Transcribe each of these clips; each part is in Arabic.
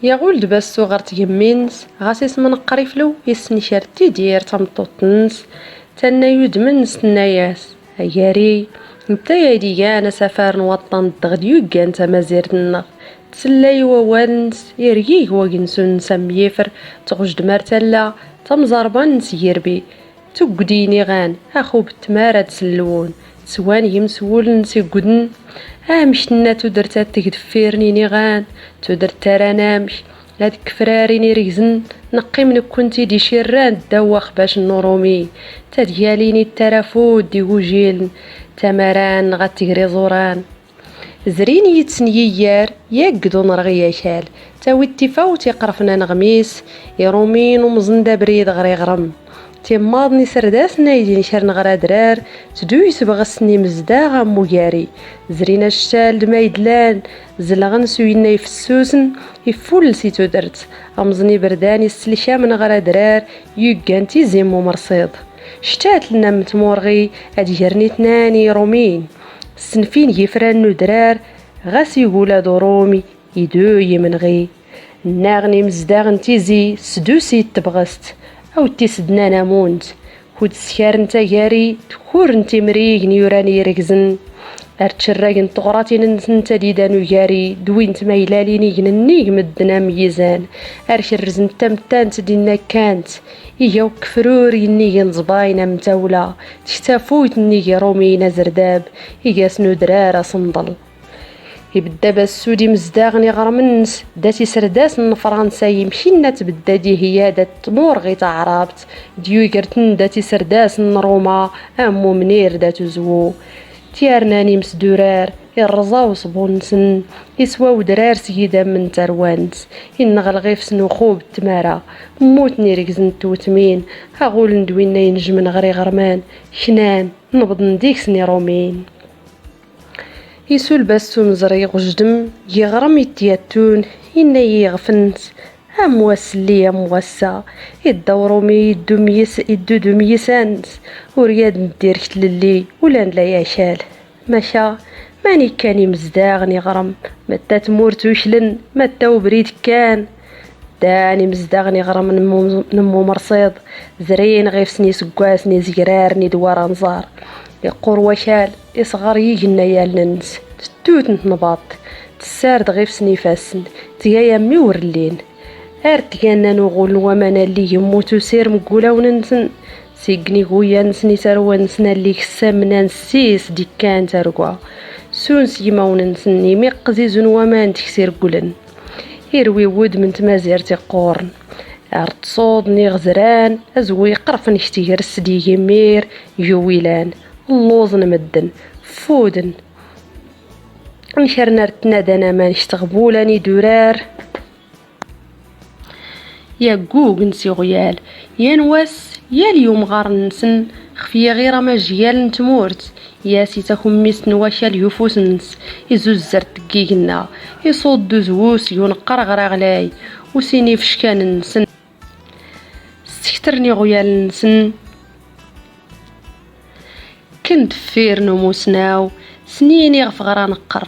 يا غولد باس صغرت يمينس غاسيس من قريفلو يسني شارتي دير تمطوطنس تنا يدمن سناياس هياري نتا يدي انا سفر نوطن الدغديو كان تمازيرتنا تسلاي ووالنس يريق وجنسون سميفر تغجد مرتلا تمزربان نسيربي تقديني غان اخو بتمارة تسلون سوان يمسول نسيقدن مشتنا تودرتا تكدفيرني نيغان تودرت رانامش هاديك فراريني ريزن نقي من كنتي دي شيران دوخ باش النورومي تدياليني الترافود دي وجيل تمران غتجري زوران زريني يتسنييار يقدو نرغي شال تاوي التفاوت يقرفنا نغميس يرومين ومزندا بريد غري غرم تيماضني سرداس نايدين شار نغرا درار تدو يسبغسني مزداغ موياري زرينا الشال ما يدلان زلغن سوينا يفسوسن يفول سيتو درت امزني برداني السلشا من غرا درار يوكانتي زيمو مرصيد شتات لنا متمورغي هادي جرني تناني رومين السنفين يفرانو درار غاس يقولا درومي يدو يمنغي ناغني مزداغن تيزي سدوسي تبغست او تيسدنا نامونت كود سكار نتا غاري تكور نتي مريق نيوراني ركزن ارتشراغن طغراتي ننتا ديدانو غاري دوين تمايلاليني جننيق مدنا ميزان ارشرز نتا متانت دينا كانت يجاو كفرور ينيق نزباينا متاولا تشتافوت نيق رومينا زرداب يقاسنو درارة صندل يبدا بالسودي مزداغني غرمنس داتي سرداس من فرنسا يمشينا تبدا دي هي دات مورغي تعرابت ديو قرتن داتي سرداس من روما امو منير داتو زوو تيارناني مسدورار يرزاو صبونسن يسواو درار سيدا من تروانس ينغلغي في سنو خوب التمارا موتني ركزن توتمين هاغول ندوينا ينجمن غري غرمان شنان نبض نديك سني رومين يسول باسو مزري غجدم يغرم يتياتون إنا يغفنت مواسلي مواسا يدورو مي يدو دميسانت ورياد ندير كتللي ولا نلا ياشال ماشا ماني كاني مزداغني غرم متا تمورت وشلن متا وبريد كان داني مزداغني غرم نمو مرصيد زرين غيفسني سكواسني زقرارني دوار نزار يقور وشال يصغر يجنا يالنس توت نتنباط تسارد غيف سنيفاسن تيايا ميورلين ارتيانا نغول ومانا اللي يموتو سير مقولا وننسن سيقني غويا نسني ساروا نسنا اللي كسامنا نسيس دي كان تارقوا سونس يما وننسني ميقزيزون ومان تكسير قولن يروي ود من تمازير تقورن ارتصود نغزران ازوي قرف نشتير السدي يمير يويلان اللوز نمدن فودن نشرنا رتنادانا ما نشتغبولاني دورار يا قوق نسي غيال يا نواس يا اليوم غار نسن خفيا غير ما جيال نتمورت يا سيتاكم ميس نواشا اليوفوس نس يزوز زرت دقيقنا يصود دوزوس ينقر غراغلاي وسيني فشكان نسن سكترني غيال نسن كنت فير نموسناو سنيني غفغرا نقر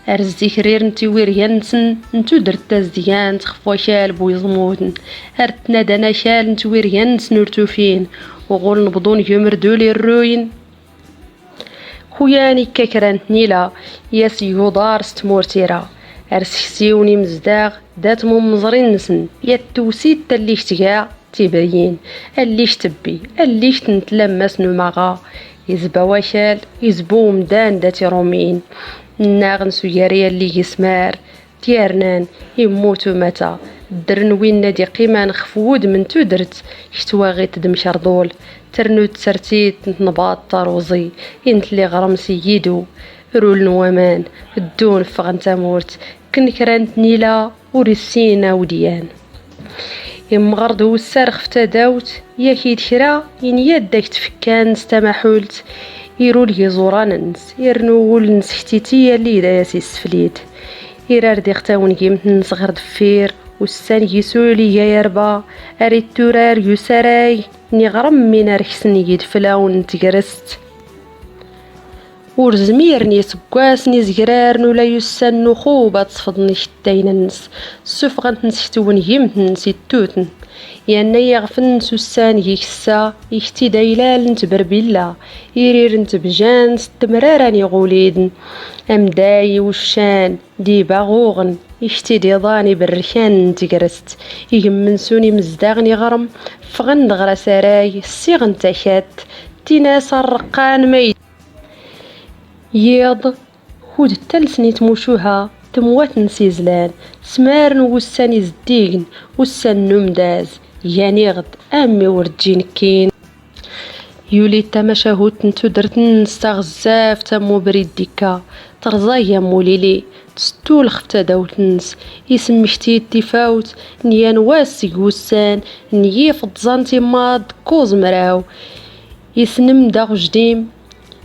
ارزي كرير نتي ويريانسن نتو درت تازديان تخفوا شال بويزموتن ارتنا دانا شال نتو ويريانس نورتو فين وغول نبضون يمردولي الروين خوياني كاكرانت نيلا ياس يودار ستمورتيرا ارسكسيوني مزداغ دات ممزرين نسن يا التوسيت اللي شتقا تبين اللي شتبي اللي شتنتلمس نماغا يزبا وشال يزبو مدان داتي رومين ناغن سياريا اللي يسمار تيارنان يموتو متى درن وين نادي قيمان خفود من تودرت شتواغي تدم شردول ترنو تسرتيت نباط طاروزي ينتلي غرم سيدو رول نوامان الدون فغنتا مورت كنكرانت نيلا ورسينا وديان يمغرد وسارخ فتداوت يا كيد كرا ين يدك تفكان ستمحولت يرول يزوراننس يرنول نسحتيتي اللي دا يسفليت يرار دي ختاون جيمت نصغر دفير والسان يسولي يا يربا اريد تورار يساراي ني غرم من ركسني يدفلاون تجرست ورزميرني سكواسني زقرارن ولا يسن خوبة تصفضني شتين النس السفغة نسحتون يمتن التوتن يعني يغفن سوسان يكسا يكتي دايلال نتبربيلا يرير نتبجان ستمراران يغوليدن أمداي وشان دي باغوغن يشتي دي ضاني بالركان نتقرست يجمنسوني مزداغني غرم فغن غرا سراي السيغن تاكات تيناس الرقان ميت ياض هود التلسني تموشوها تموات نسيزلان سمارن وساني زديقن وسان نمداز يعني غد امي ورجين كين يولي تمشاهوت نتو درتن نستغزاف تمو بريديكا ترزايا موليلي تستول خفتا داوتنس يسمي شتي التفاوت نيان واسي وسان نيف تزانتي ماد كوز مراو يسنم داغ جديم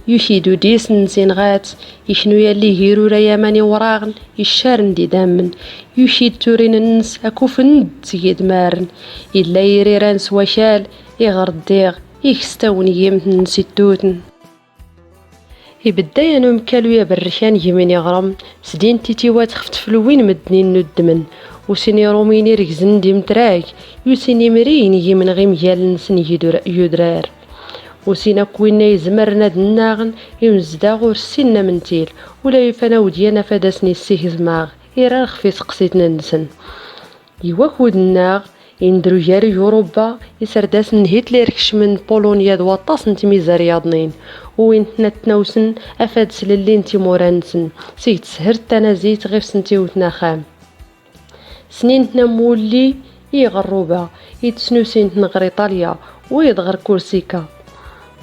يشيدو ديس نسينغات يشنو ياللي هيرو رياماني وراغن يشارن دي دامن يشيد تورين النس اكوفن تيد مارن إلا يريران سواشال يغرديغ يكستاوني يمتن ستوتن يبدا ينوم كالويا بالرشان يمين يغرم سدين تيتيوات خفت فلوين مدنين ندمن وسيني روميني ركزن دي متراك يوسيني مرين يمن غيم يال نسن يدرار وسينا كوينا يزمرنا دناغن يمزداغ ورسينا منتيل ولا يفانا وديانا فاداسني السيه زماغ إيرا خفي سقسيتنا نسن يواك ودناغ يندرو جاري أوروبا يسرداس من هتلر كشمن بولونيا دواطاس نتميزا رياضنين وين تناوسن أفاد سللين تيمورانسن سيت سهرت تنازيت غير سنتي وتناخام سنين تنمولي يغروبا يتسنوسين تنغر إيطاليا ويدغر كورسيكا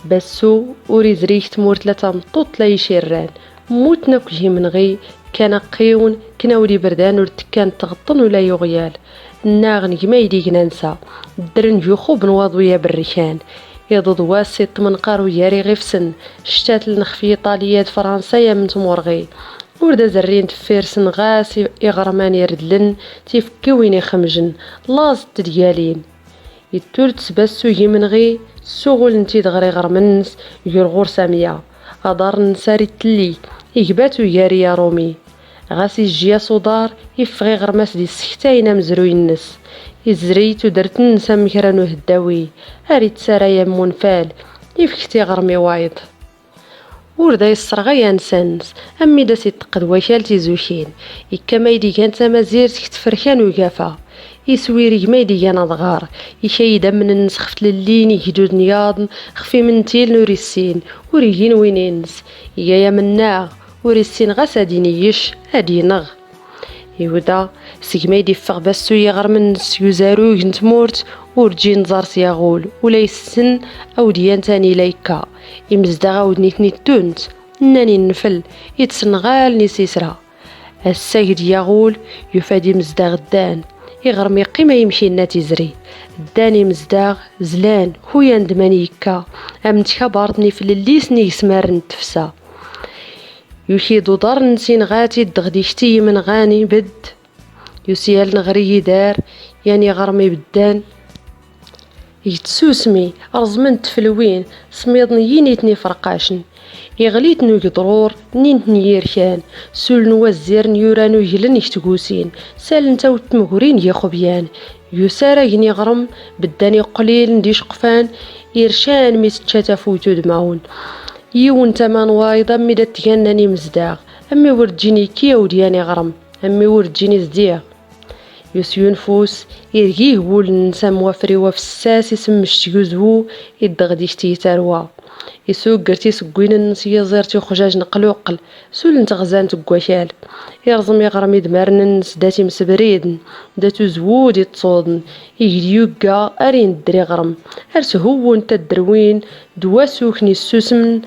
بسو وريد ريحت مور 3 مطوط لا يشيران موتنا كجي من غي كان قيون كنا ولي بردان ورتكان تغطن ولا يغيال الناغن كما يديك ننسى الدرن جوخو بنواضويا بالريكان يضض واسط من قارو ياري غفسن شتات النخفي طاليات فرنسايا من تمورغي وردا زرين تفيرسن غاس يغرمان يردلن تيفكي وين يخمجن لاز تديالين يتولد سباسو يمنغي سوغل نتي دغري غرمنس يرغور سامية أدار نساري تلي يكباتو ياري يا رومي غاسي جيا صدار يفغي غرماس دي السكتاينا مزروي النس يزريتو درت نسا مكرانو هداوي هاريت سرايا منفال يفكتي غرمي وايض وردا يسرغي انسانس امي دا سيتقد وشالتي زوشين يكما يدي كانت مازير تكتفركان وقافا يسويري ما يدي كان ضغار يشيدا من النس خفت للين يجدود نياضن خفي من تيل نوريسين وريجين وينينس يا مناغ وريسين غاس هادينيش هادي نغ يودا سيكما يدي فغ باسو يغر من النس يزارو نتمورت ورجين زارت يغول ولا يسن او ديان تاني لايكا يمزدغا ودنيتني تونت ناني نفل يتسنغال نسيسرا السايد يغول يفادي مزدغ الدان يغرمي قيمة يمشي الناتي زري الداني مزداغ زلان خويا ندماني يكا امنتكا بارتني في الليسني يسمار نتفسا يشيدو دار نسين غاتي دغديشتي من غاني بد يسيال نغري دار يعني غرمي بدان يتسوسمي رزمنت فلوين سميضني ينيتني فرقاشن يغليتنو يضرور نينتني يركان سول نوزير نيورانو يجلن يشتقوسين سال نتاو تمغورين يا خبيان يسارا يني غرم بداني قليل نديش قفان يرشان ميستشاتا فوتو دماون يون تمان وايضا ميدات تغناني مزداغ امي ورجيني كيا ودياني غرم امي ورجيني زديغ يسيون فوس يرقيه بول نسا موافري وفساس يسم شتيوزو يدغديشتي تاروا يسوق قرتي سقوين النس يزيرتي خجاج نقلوقل سول نتغزان تقواشال يرزم يغرم يدمارن النس داتي مسبريدن داتو زوود يتصودن يجيوكا ارين الدري غرم ارس هو نتا الدروين دواسوكني السوسمن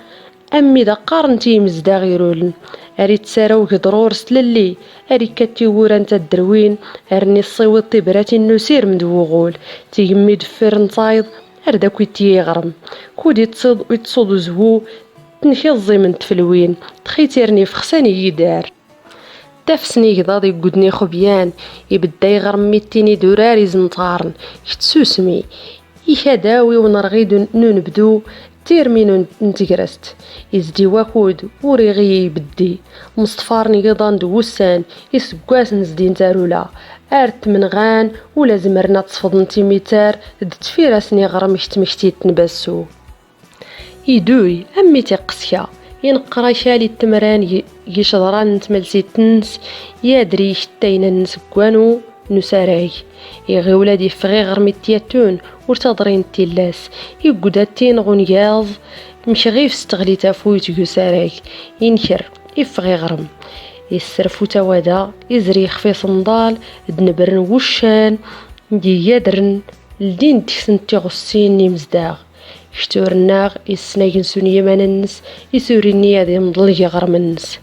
امي دا قارنتي مزداغ يرولن اريد ساراو كضرور سللي اري كاتي وران تدروين ارني الصيوط طبراتي النسير مدوغول تيمي دفر نصايد ارداك ويتي غرم كودي يتصود زهو تنشي الزيمن تفلوين تخيتيرني فخساني يدار تافسني قضاضي يقودني خبيان يبدا يغرم ميتيني دوراري زنطارن يتسوسمي يشاداوي ونرغيدو ننبدو ستير مينو نتقرست يزدي واكود وريغي بدي مصطفار نقضان دوسان يسقواس نزدين تارولا ارت من غان ولا زمرنا تصفض نتيميتار دتفيراسني غرم مشتي تنبسو يدوي امي تقسيا ينقرا شالي التمران يشضران نتملسي تنس يادري شتين نسكوانو نساراي يغي ولادي فغي غرميتياتون ورتضرين تيلاس يقوداتين غنياض مشغيف استغلي تافويت يساراي ينكر يفغي غرم يسرفو توادا يزري يخفي صندال دنبرن وشان دي يادرن الدين تكسن تيغسين نمزداغ شتورناغ يسناقن سوني مننس يسوريني هذي مضلي غرمنس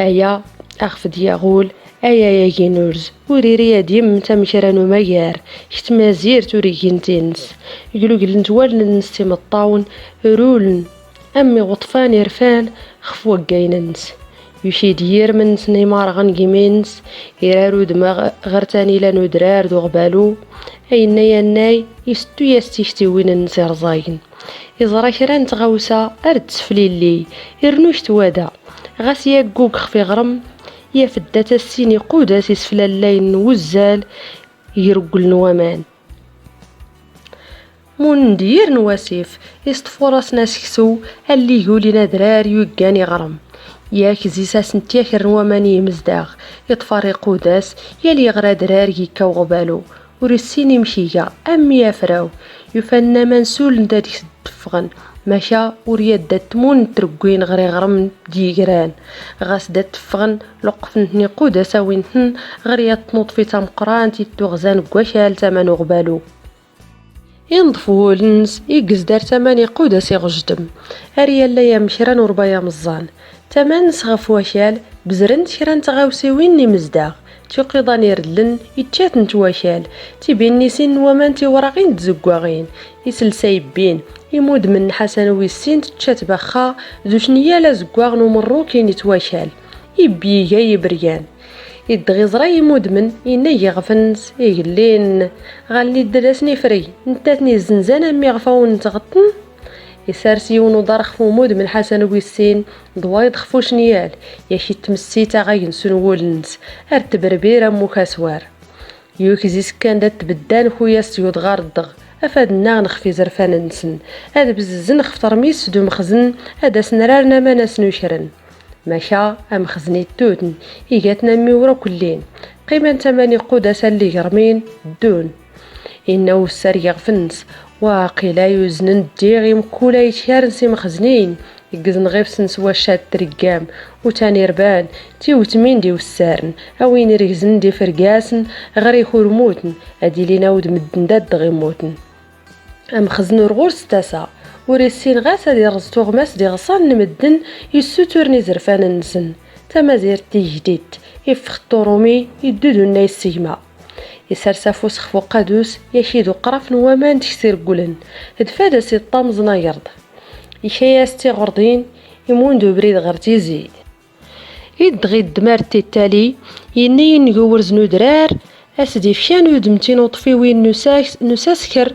ايا اخفد ياغول ايا يا جينورز وريري ديم تمشرانو ميار شتمازير توريجين تنس يقولو قلنت والن نستيم الطاون رولن امي غطفان يرفان خفوا قايننس يشي دير من سنيمار غنقيمينس يرارو دماغ غرتاني لانو درار دو غبالو اينا يناي يستو يستيشتي وين النسير زاين يزرا كران تغوسا ارد سفليلي يرنوش توادا غاس ياقوك خفي غرم يا فدات السيني قوداس يسفلا اللين وزال يرقل نوامان مندير نواسيف يستفورس ناس كسو اللي يقولي درار يوقاني غرم ياك زيساس نتياك الرواماني مزداغ يطفاري قوداس يلي غرا درار يكا وغبالو ورسيني مشيا امي يافراو يفنى منسول نداديك تفغن ماشا ورياد دات مون ترقوين غري غرم ديقران غاس دات تفغن لقفنتني قوداس وينتن غريات تنوض في تمقران تيتو غزان قواشال تمانو غبالو ينضفوه لنس يقز دار تماني قوداس يغجدم اريالا يا مشران وربايا مزان تمان نسغف واشال بزرنت شران تغاوسيويني مزداغ تيقيضان يردلن يتشات نتواشال تيبين نيسين ومان تيوراغين تزقواغين يسلسايبين يمود من حسن ويسين تتشات بخا زوشنيا لا زقواغ نمرو كين يتواشال يبيغا يبريان يدغيزرا يمود من إنا يغفنس يقلين غالي دراسني فري نتاتني الزنزانة مي غفاون نتغطن يسارسيون ودارخ فومود من حسن ويسين ضوايض خفوش نيال ياشي تمسيتا غاينسون وولنس ارت بربيرا موكاسوار يوكزيس كان دات تبدان خويا سيود غار الدغ افادنا نخفي زرفان نسن هذا بززن خفتر ميس دو مخزن هذا سنرارنا ما ناس نوشرن ماشا ام خزني التوتن يقاتنا ميورا كلين قيمة تماني قودة اللي يرمين دون إنه السر يغفنس واقيلا يوزنن ديغي مكولا يتشارنسي مخزنين يقزن غير سنس واشات ترقام وتاني ربان تيوتمين دي وسارن اوين يرقزن دي فرقاسن غري خورموتن ادي لينا ود مدن داد غيموتن ام خزنو رغورس تاسا وريسين غاسا دي رزتو غماس دي غصان نمدن يسوتورني زرفان نسن تمازير تيجديد يفختو رومي يدودو الناي السيما يسرسافو سخفو قادوس يشيدو قرف نوامان تكسير قولن هدفادا سي الطامزنا يرض يشياستي غردين يموندو بريد غير تيزيد يدغي الدمار تالي يني نقور زنو درار اسدي فشانو دمتين وطفيوين نساسكر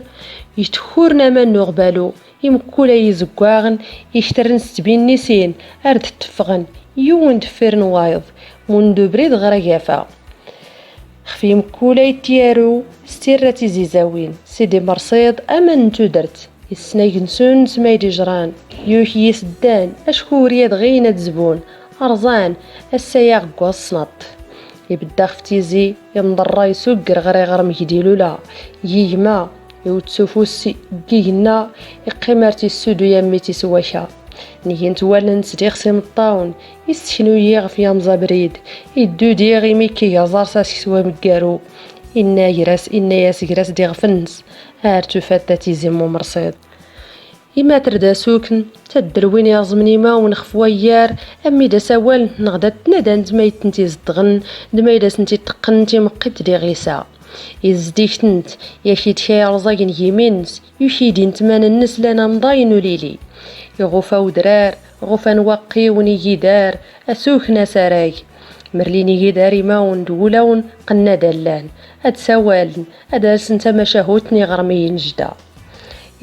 يتخورنا من نغبالو يمكولا يزقواغن يشترن ستبين نسين ارد تفغن يوند فيرن وايض موندو بريد غرقافا خفي مكولا يتيارو ستيراتي زيزاوين سيدي مرصيد امان تودرت يسنايقنسون سمايدي جران يوحي يسدان اشكورياد غينا تزبون ارزان السياق قوصنط يبدا ختيزي يمضر يسوق غري غرم يديلو لا يجما يوتسوفوسي كينا يقيمارتي السودو يميتي سواشا نيين توالن سديغ سيم الطاون يستشنو يغف يامزا بريد يدو ديغي ميكي يزار ساسك سوا مكارو إنا يراس إنا ياس يراس ديغ فنس هارتو فاتاتي زيمو مرصيد إما تردا سوكن تدروين يازمني ما ونخفويار أمي دا سوال نغدا تنادان دمايت نتي زدغن دمايدا سنتي تقن نتي مقيت دي غيسا يزديك تنت ياشيد شاي رزاقن يمينس يشيدين تمان النس لانا مضاين وليلي يغوفا ودرار غوفا نوقي ونيجي دار أسوكنا سراي مرليني جداري ماون دولون قنا دلان اد سوالن اد سنتا مشاهوتني غرمي نجدا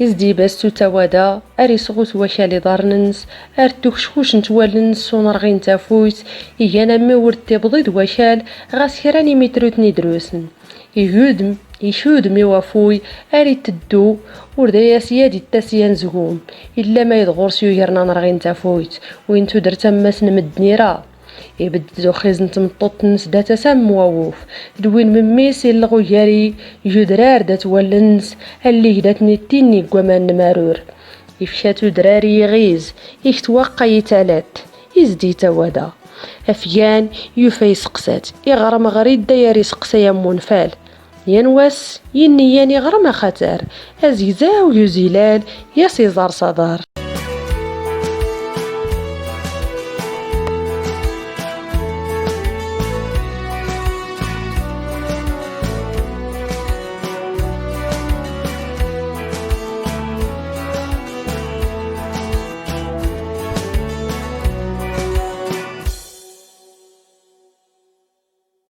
يزدي باستو توادا اري سغوت وكالي دارننس ارتوك شكوش نتوالنس ونرغين تافويت إيانا ما ورتي بضيد وكال غاس كراني متروتني دروسن يشود ميوافوي اري تدو وردايا سيادي التاسيان زقوم إلا ما يدغور سيوهرنا نرغين تافويت وين تدر ماس نمدني راه يبددو خيزن تمطوط نس داتا سام مووف دوين مميس يلغو ياري جدرار دات ولنس اللي داتني تيني قوامان نمارور يفشاتو دراري يغيز يكتوقع يتالات يزدي توادا افيان يوفا يسقسات يغرم غريد داير يسقسا يمون فال ينواس ينيان يغرم خطر ازيزا ويزيلال يا سيزار صدار.